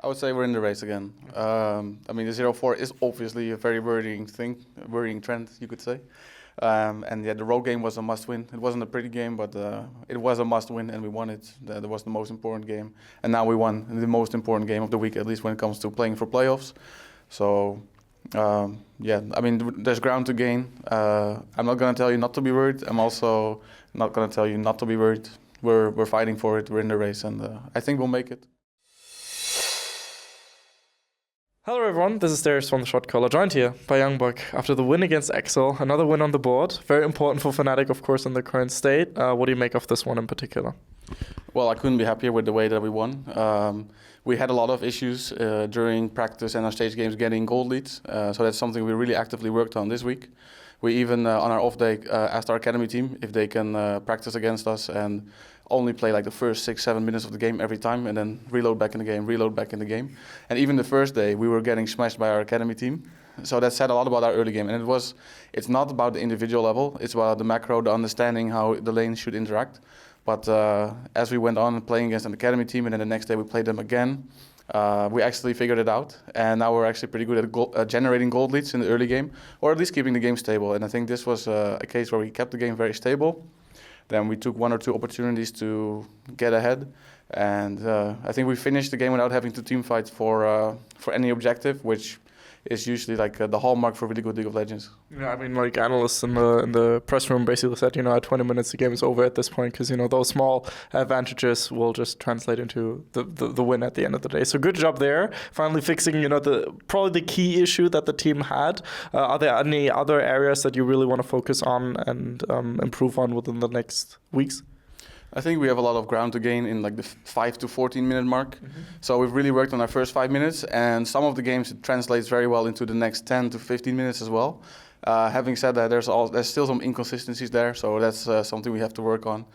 I would say we're in the race again. I mean, the 0-4 is obviously a very worrying thing, a worrying trend, you could say. And yeah, the road game was a must-win. It wasn't a pretty game, but it was a must-win, and we won it. That was the most important game. And now we won the most important game of the week, at least when it comes to playing for playoffs. So, yeah, I mean, there's ground to gain. I'm not going to tell you not to be worried. I'm also not going to tell you not to be worried. We're fighting for it. We're in the race, and I think we'll make it. Hello everyone, this is Darius from the Shotcaller, joined here by Youngbuck after the win against Excel. Another win on the board, very important for Fnatic, of course, in the current state. What do you make of this one in particular? Well, I couldn't be happier with the way that we won. We had a lot of issues during practice and our stage games getting gold leads, so that's something we really actively worked on this week. We even, on our off day, asked our academy team if they can practice against us and only play like the first 6-7 minutes of the game every time and then reload back in the game. And even the first day, we were getting smashed by our academy team. So that said a lot about our early game. And it's not about the individual level, it's about the macro, the understanding how the lanes should interact. But as we went on playing against an academy team, and then the next day we played them again, we actually figured it out, and now we're actually pretty good at generating gold leads in the early game, or at least keeping the game stable. And I think this was a case where we kept the game very stable. Then we took 1 or 2 opportunities to get ahead, and I think we finished the game without having to team fight for any objective, which is usually like the hallmark for really good League of Legends. Yeah, I mean, like analysts in the press room basically said, at 20 minutes the game is over at this point because those small advantages will just translate into the win at the end of the day. So good job there, finally fixing probably the key issue that the team had. Are there any other areas that you really want to focus on and improve on within the next weeks? I think we have a lot of ground to gain in like the 5 to 14 minute mark. Mm-hmm. So we've really worked on our first 5 minutes, and some of the games it translates very well into the next 10 to 15 minutes as well. Having said that, there's still some inconsistencies there, so that's something we have to work on.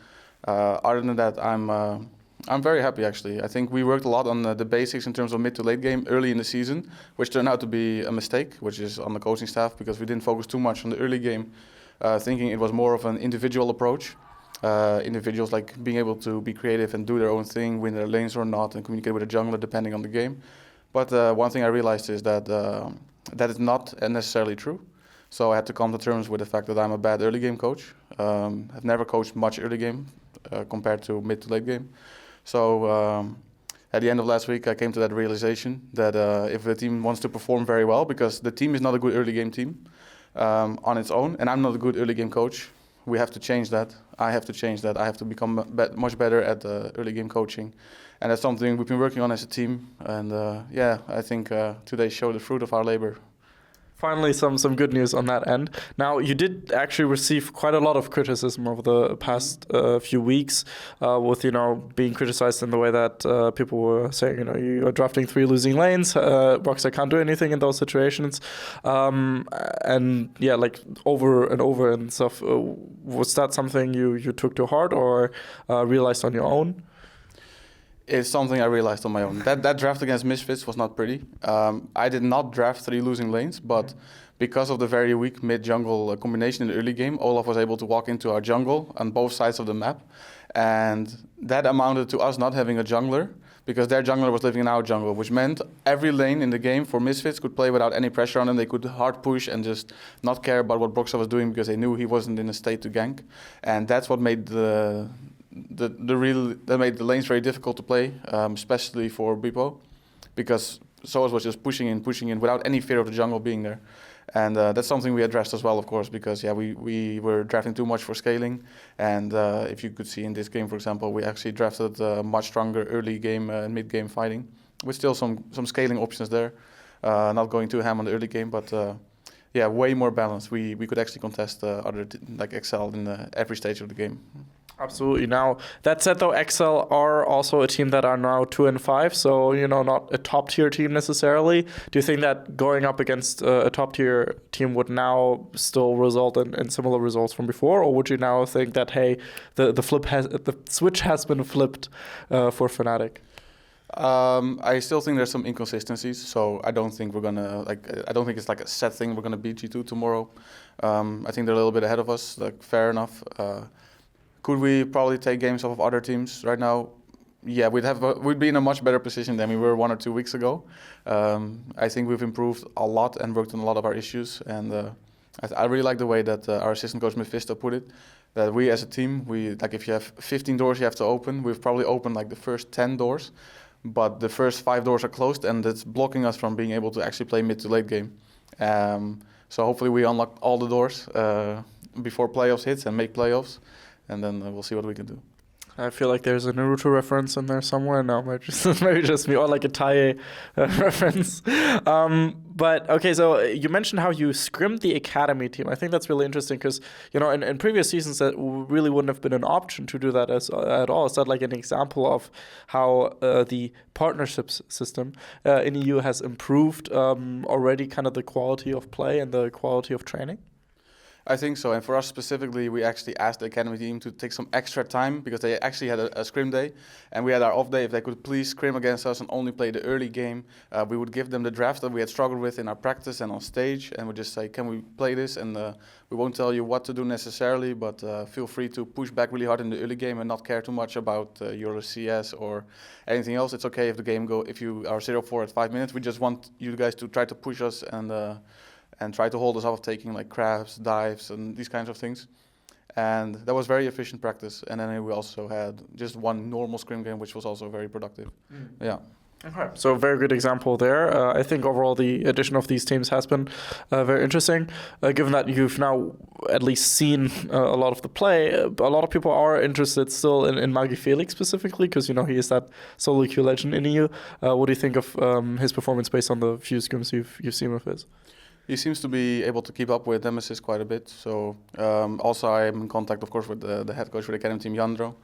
Other than that, I'm very happy actually. I think we worked a lot on the basics in terms of mid to late game early in the season, which turned out to be a mistake, which is on the coaching staff, because we didn't focus too much on the early game, thinking it was more of an individual approach. Individuals like being able to be creative and do their own thing, win their lanes or not, and communicate with a jungler depending on the game. But one thing I realized is that that is not necessarily true. So I had to come to terms with the fact that I'm a bad early game coach. I've never coached much early game compared to mid to late game. So at the end of last week, I came to that realization that if the team wants to perform very well, because the team is not a good early game team on its own, and I'm not a good early game coach, we have to change that. I have to change that. I have to become much better at early game coaching. And that's something we've been working on as a team. And yeah, I think today showed the fruit of our labor. Finally, some good news on that end. Now, you did actually receive quite a lot of criticism over the past few weeks, with being criticized in the way that people were saying, you are drafting 3 losing lanes. Rockstar can't do anything in those situations, and yeah, like over and over and stuff. Was that something you took to heart or realized on your own? It's something I realized on my own. That draft against Misfits was not pretty. I did not draft 3 losing lanes, but because of the very weak mid-jungle combination in the early game, Olaf was able to walk into our jungle on both sides of the map. And that amounted to us not having a jungler, because their jungler was living in our jungle, which meant every lane in the game for Misfits could play without any pressure on them. They could hard push and just not care about what Broxah was doing, because they knew he wasn't in a state to gank. And that's what made that made the lanes very difficult to play, especially for Bipo, because Soaz was just pushing in without any fear of the jungle being there. And that's something we addressed as well, of course, because yeah, we were drafting too much for scaling. And if you could see in this game, for example, we actually drafted much stronger early game and mid game fighting, with still some scaling options there. Not going too ham on the early game, but yeah, way more balanced. We could actually contest other like Excel in every stage of the game. Absolutely. Now, that said, though, Excel are also a team that are now 2-5, so, not a top-tier team necessarily. Do you think that going up against a top-tier team would now still result in similar results from before, or would you now think that, hey, the switch has been flipped for Fnatic? I still think there's some inconsistencies, so I don't think I don't think it's like a set thing we're gonna beat G2 tomorrow. I think they're a little bit ahead of us, fair enough. Could we probably take games off of other teams right now? yeah, we'd be in a much better position than we were 1 or 2 weeks ago. I think we've improved a lot and worked on a lot of our issues. And I really like the way that our assistant coach Mephisto put it. That we as a team, if you have 15 doors you have to open, we've probably opened like the first 10 doors, but the first 5 doors are closed, and it's blocking us from being able to actually play mid to late game. So hopefully we unlock all the doors before playoffs hits and make playoffs, and then we'll see what we can do. I feel like there's a Naruto reference in there somewhere. No, maybe just me, or like a Tae reference. But okay, so you mentioned how you scrimmed the academy team. I think that's really interesting because, you know, in previous seasons that really wouldn't have been an option to do that at all. Is that like an example of how the partnerships system in EU has improved already, kind of the quality of play and the quality of training? I think so, and for us specifically, we actually asked the academy team to take some extra time because they actually had a scrim day, and we had our off day. If they could please scrim against us and only play the early game, we would give them the draft that we had struggled with in our practice and on stage, and we'd just say, can we play this? And we won't tell you what to do necessarily, but feel free to push back really hard in the early game and not care too much about your CS or anything else. It's okay if the game if you are 0-4 at 5 minutes. We just want you guys to try to push us and try to hold us off taking like crabs, dives, and these kinds of things. And that was very efficient practice. And then we also had just one normal scrim game, which was also very productive. Yeah. Okay. So a very good example there. I think overall the addition of these teams has been very interesting. Given that you've now at least seen a lot of the play, a lot of people are interested still in Magi Felix specifically because, you know, he is that solo queue legend in EU. What do you think of his performance based on the few scrims you've seen of his? He seems to be able to keep up with Nemesis quite a bit. So also I'm in contact, of course, with the head coach for the academy team, Jandro.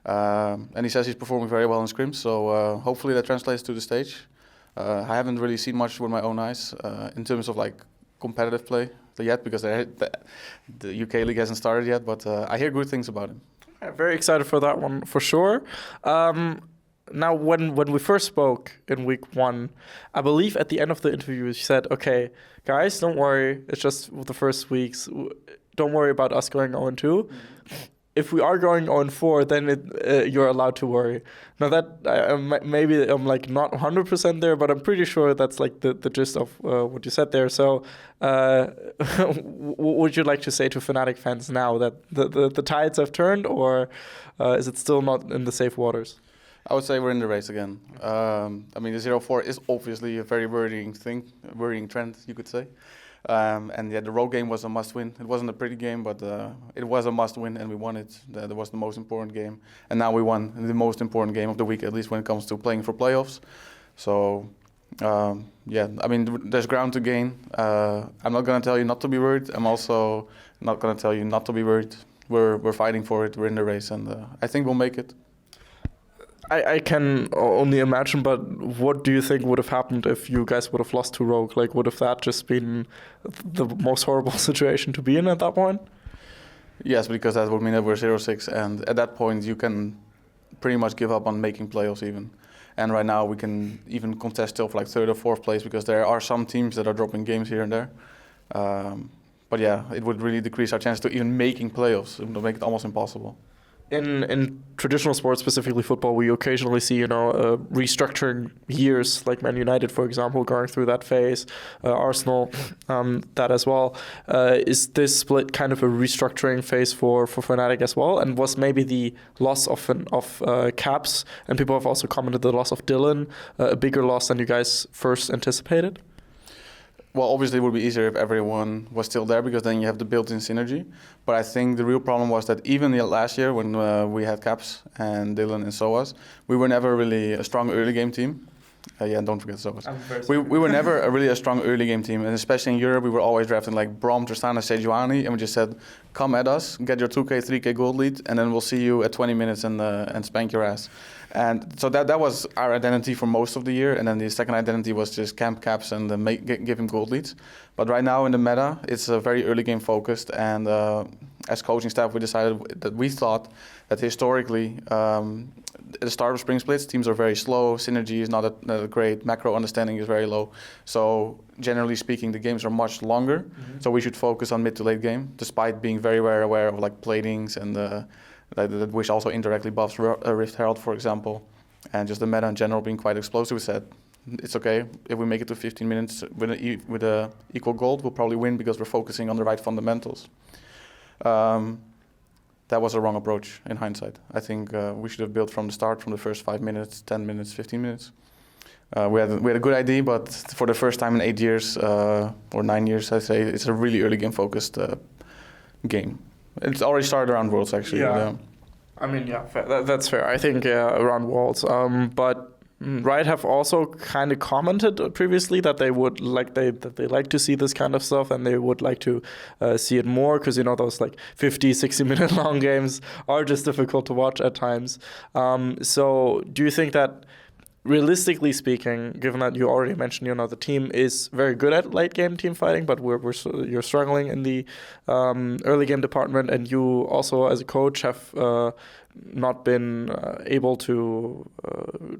And he says he's performing very well in scrims. So hopefully that translates to the stage. I haven't really seen much with my own eyes in terms of like competitive play yet because the UK league hasn't started yet. But I hear good things about him. Very excited for that one for sure. Now, when we first spoke in week 1, I believe at the end of the interview you said, okay, guys, don't worry. It's just the first weeks. Don't worry about us going 0-2. If we are going 0-4, then you're allowed to worry. Now that maybe I'm like not 100% there, but I'm pretty sure that's like the gist of what you said there. So what would you like to say to Fnatic fans now that the tides have turned, or is it still not in the safe waters? I would say we're in the race again. I mean, the 0-4 is obviously a very worrying trend, you could say. And yeah, the road game was a must-win. It wasn't a pretty game, but it was a must-win, and we won it. That was the most important game. And now we won the most important game of the week, at least when it comes to playing for playoffs. So, yeah, I mean, there's ground to gain. I'm not going to tell you not to be worried. I'm also not going to tell you not to be worried. We're fighting for it. We're in the race, and I think we'll make it. I can only imagine, but what do you think would have happened if you guys would have lost to Rogue? Like, would have that just been the most horrible situation to be in at that point? Yes, because that would mean that we're 0-6, and at that point you can pretty much give up on making playoffs even. And right now we can even contest still for like 3rd or 4th place because there are some teams that are dropping games here and there. But yeah, it would really decrease our chance to even making playoffs. It would make it almost impossible. In traditional sports, specifically football, we occasionally see, restructuring years, like Man United, for example, going through that phase. Arsenal, that as well. Is this split kind of a restructuring phase for Fnatic as well? And was maybe the loss of Caps, and people have also commented the loss of Dylan, a bigger loss than you guys first anticipated? Well, obviously it would be easier if everyone was still there because then you have the built-in synergy. But I think the real problem was that even last year when we had Caps and Dylan and Soas, we were never really a strong early game team. Yeah, and don't forget Soas. We were never a strong early game team, and especially in Europe, we were always drafting like Brom, Tristana, Sejuani, and we just said, come at us, get your 2K, 3K gold lead, and then we'll see you at 20 minutes and spank your ass. And so that was our identity for most of the year, and then the second identity was just camp Caps and give him gold leads. But right now in the meta, it's very early game focused, and as coaching staff, we decided that we thought that historically, at the start of spring splits, teams are very slow, synergy is not great, macro understanding is very low. So generally speaking, the games are much longer, so we should focus on mid to late game, despite being very, very aware of like platings and which also indirectly buffs Rift Herald, for example. and just the meta in general being quite explosive, we said it's okay if we make it to 15 minutes with a equal gold, we'll probably win because we're focusing on the right fundamentals. That was a wrong approach in hindsight. I think we should have built from the start, from the first 5 minutes, 10 minutes, 15 minutes. We had a good idea, but for the first time in 8 years or 9 years, I say it's a really early game focused game. It's already started around Worlds actually. Yeah. I mean, yeah, fair. That's fair. I think around Worlds, but Riot have also kind of commented previously that they would they like to see this kind of stuff, and they would like to see it more, because those like 50-60 minute long games are just difficult to watch at times. So do you think that, realistically speaking, given that you already mentioned, the team is very good at late game team fighting, but you're struggling in the early game department, and you also as a coach have not been able to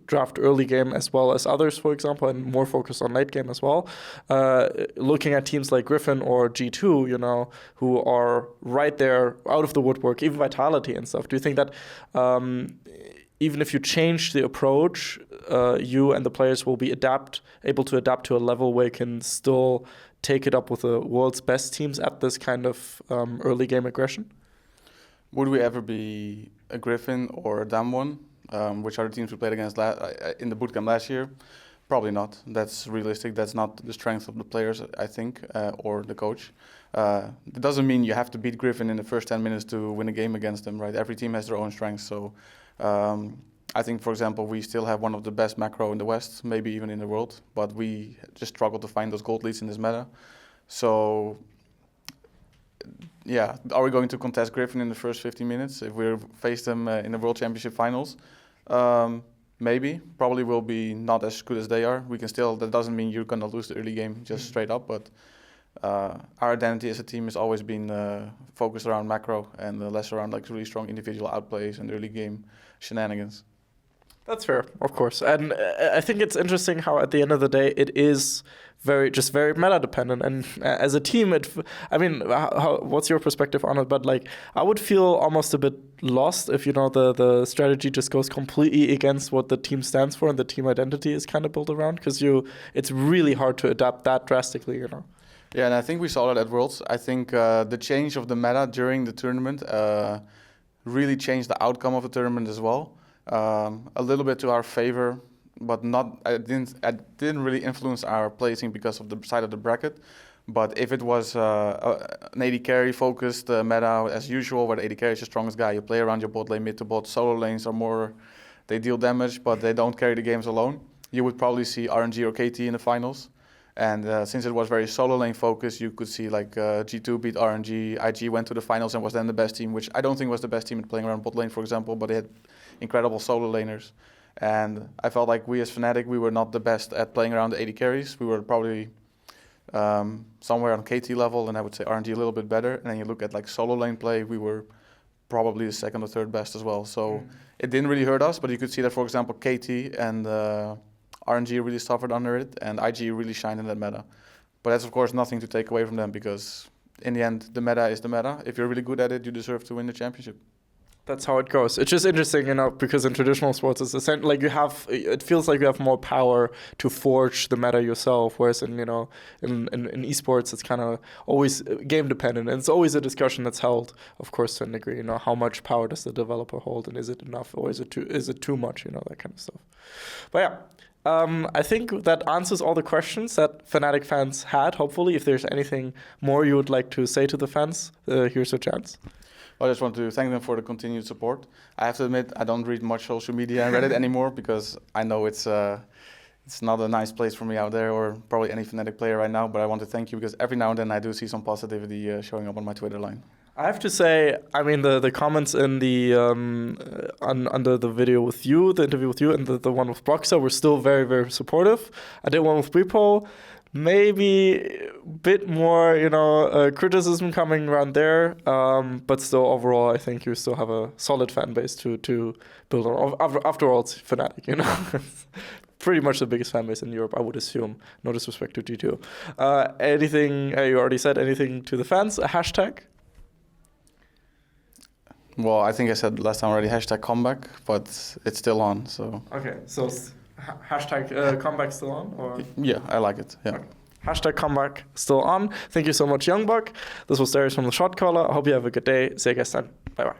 draft early game as well as others, for example, and more focused on late game as well. Looking at teams like Griffin or G2, who are right there out of the woodwork, even Vitality and stuff. Do you think that even if you change the approach, you and the players will be able to adapt to a level where you can still take it up with the world's best teams at this kind of early game aggression? Would we ever be a Griffin or a Damwon, which are the teams we played against in the bootcamp last year? Probably not. That's realistic. That's not the strength of the players, I think, or the coach. It doesn't mean you have to beat Griffin in the first 10 minutes to win a game against them, right? Every team has their own strengths. So I think, for example, we still have one of the best macro in the West, maybe even in the world, but we just struggle to find those gold leads in this meta. So yeah, are we going to contest Griffin in the first 15 minutes if we face them in the World Championship finals? Maybe. Probably will be not as good as they are. That doesn't mean you're going to lose the early game just straight up, but our identity as a team has always been focused around macro and less around like really strong individual outplays and early game shenanigans. That's fair, of course. And I think it's interesting how at the end of the day it is very meta dependent. And as a team, what's your perspective on it? But like, I would feel almost a bit lost if the strategy just goes completely against what the team stands for and the team identity is kind of built around, because it's really hard to adapt that drastically. Yeah, and I think we saw that at Worlds. I think the change of the meta during the tournament really changed the outcome of the tournament as well. A little bit to our favor, but not. It didn't really influence our placing because of the side of the bracket. But if it was an AD carry focused meta as usual, where the AD carry is the strongest guy, you play around your bot lane, mid to bot. Solo lanes are more, they deal damage, but they don't carry the games alone. You would probably see RNG or KT in the finals. And since it was very solo lane focused, you could see like G2 beat RNG, IG went to the finals and was then the best team, which I don't think was the best team at playing around bot lane, for example, but they had incredible solo laners. And I felt like we as Fnatic, we were not the best at playing around the AD carries. We were probably somewhere on KT level, and I would say RNG a little bit better. And then you look at like solo lane play, we were probably the second or third best as well. So it didn't really hurt us, but you could see that, for example, KT and RNG really suffered under it, and IG really shined in that meta. But that's, of course, nothing to take away from them, because in the end, the meta is the meta. If you're really good at it, you deserve to win the championship. That's how it goes. It's just interesting, because in traditional sports, it's essentially like it feels like you have more power to forge the meta yourself, whereas in esports, it's kind of always game dependent, and it's always a discussion that's held, of course, to a degree. How much power does the developer hold, and is it enough, or is it too much? That kind of stuff. But yeah. I think that answers all the questions that Fnatic fans had, hopefully. If there's anything more you would like to say to the fans, here's your chance. I just want to thank them for the continued support. I have to admit, I don't read much social media and Reddit anymore, because I know it's not a nice place for me out there, or probably any Fnatic player right now, but I want to thank you, because every now and then I do see some positivity showing up on my Twitter line. I have to say, the comments in the under the video with you, the interview with you, and the one with Broxer were still very, very supportive. I did one with Bripo, maybe a bit more, criticism coming around there, but still overall, I think you still have a solid fan base to build on. After all, it's Fnatic, Pretty much the biggest fan base in Europe, I would assume. No disrespect to G2. Anything, you already said anything to the fans? A hashtag? Well, I think I said last time already #comeback, but it's still on. So Okay, so hashtag comeback still on, or yeah, I like it. Yeah. Okay. Hashtag comeback still on. Thank you so much, Youngbuck. This was Darius from the Shotcaller. I hope you have a good day. See you guys then. Bye bye.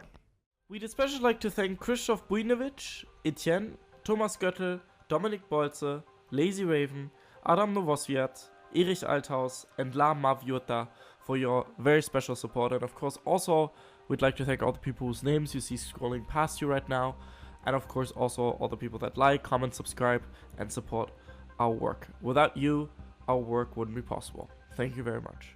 We'd especially like to thank Krzysztof Bujnovic, Etienne, Thomas Göttel, Dominik Bolze, Lazy Raven, Adam Novosviat, Erich Althaus, and La Maviota for your very special support. And of course, also, we'd like to thank all the people whose names you see scrolling past you right now. And of course, also all the people that like, comment, subscribe, and support our work. Without you, our work wouldn't be possible. Thank you very much.